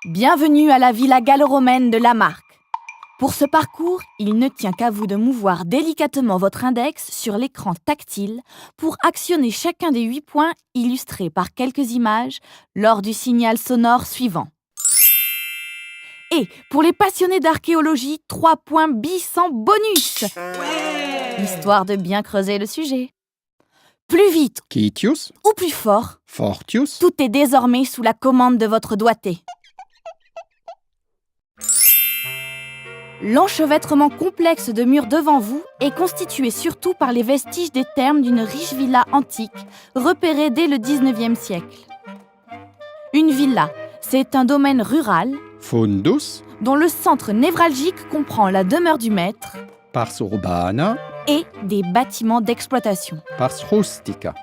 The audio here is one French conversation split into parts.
Bienvenue à la villa gallo-romaine de Lamarque. Pour ce parcours, il ne tient qu'à vous de mouvoir délicatement votre index sur l'écran tactile pour actionner chacun des 8 points illustrés par quelques images lors du signal sonore suivant. Et pour les passionnés d'archéologie, 3 points bis en bonus, histoire de bien creuser le sujet. Plus vite Quitius, ou plus fort, Fortius, tout est désormais sous la commande de votre doigté. L'enchevêtrement complexe de murs devant vous est constitué surtout par les vestiges des thermes d'une riche villa antique, repérée dès le XIXe siècle. Une villa, c'est un domaine rural Fundus, dont le centre névralgique comprend la demeure du maître Pars urbana, et des bâtiments d'exploitation. Pars rustica.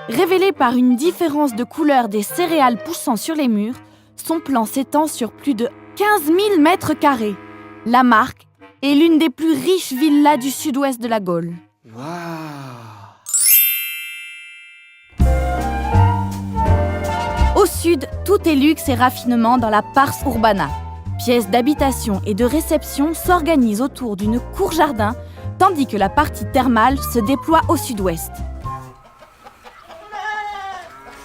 Révélé par une différence de couleur des céréales poussant sur les murs, son plan s'étend sur plus de 15 000 mètres carrés. Lamarque est l'une des plus riches villas du sud-ouest de la Gaule. Au sud, tout est luxe et raffinement dans la Pars urbana. Pièces d'habitation et de réception s'organisent autour d'une cour-jardin, tandis que la partie thermale se déploie au sud-ouest.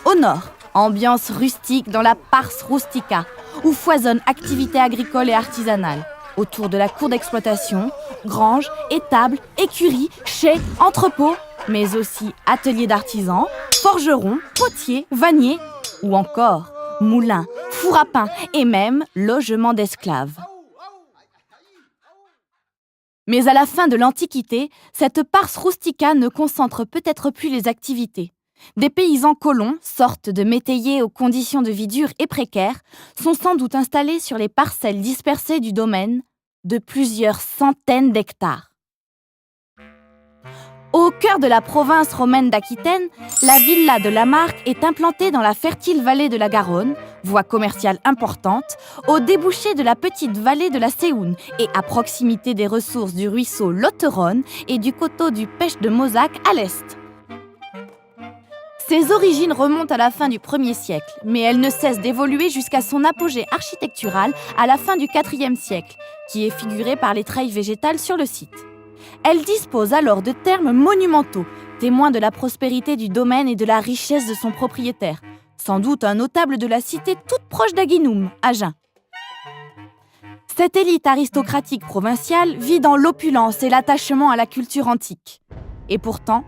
Au nord, ambiance rustique dans la Pars rustica, où foisonnent activités agricoles et artisanales. Autour de la cour d'exploitation, granges, étables, écuries, chais, entrepôts, mais aussi ateliers d'artisans, forgerons, potiers, vanniers, ou encore moulins, fours à pain et même logements d'esclaves. Mais à la fin de l'Antiquité, cette Pars rustica ne concentre peut-être plus les activités. Des paysans colons, sortes de métayers aux conditions de vie dures et précaires, sont sans doute installés sur les parcelles dispersées du domaine de plusieurs centaines d'hectares. Au cœur de la province romaine d'Aquitaine, la villa de Lamarque est implantée dans la fertile vallée de la Garonne, voie commerciale importante, au débouché de la petite vallée de la Séoune et à proximité des ressources du ruisseau Lotteronne et du coteau du Pech de Mozac à l'est. Ses origines remontent à la fin du 1er siècle, mais elle ne cesse d'évoluer jusqu'à son apogée architectural à la fin du 4e siècle, qui est figuré par les treilles végétales sur le site. Elle dispose alors de thermes monumentaux, témoins de la prospérité du domaine et de la richesse de son propriétaire, sans doute un notable de la cité toute proche d'Aginum, Agen. Cette élite aristocratique provinciale vit dans l'opulence et l'attachement à la culture antique. Et pourtant,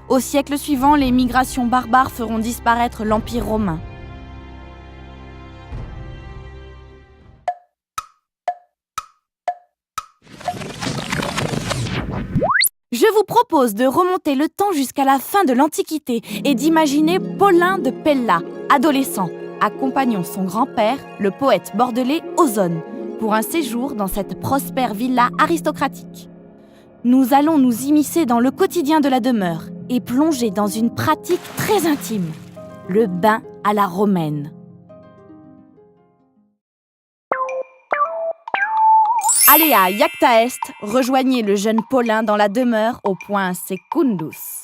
au siècle suivant, les migrations barbares feront disparaître l'Empire romain. Je vous propose de remonter le temps jusqu'à la fin de l'Antiquité et d'imaginer Paulin de Pella, adolescent, accompagnant son grand-père, le poète bordelais Ozone, pour un séjour dans cette prospère villa aristocratique. Nous allons nous immiscer dans le quotidien de la demeure et plonger dans une pratique très intime, le bain à la romaine. Allez à Iacta Est, rejoignez le jeune Paulin dans la demeure au point Secundus.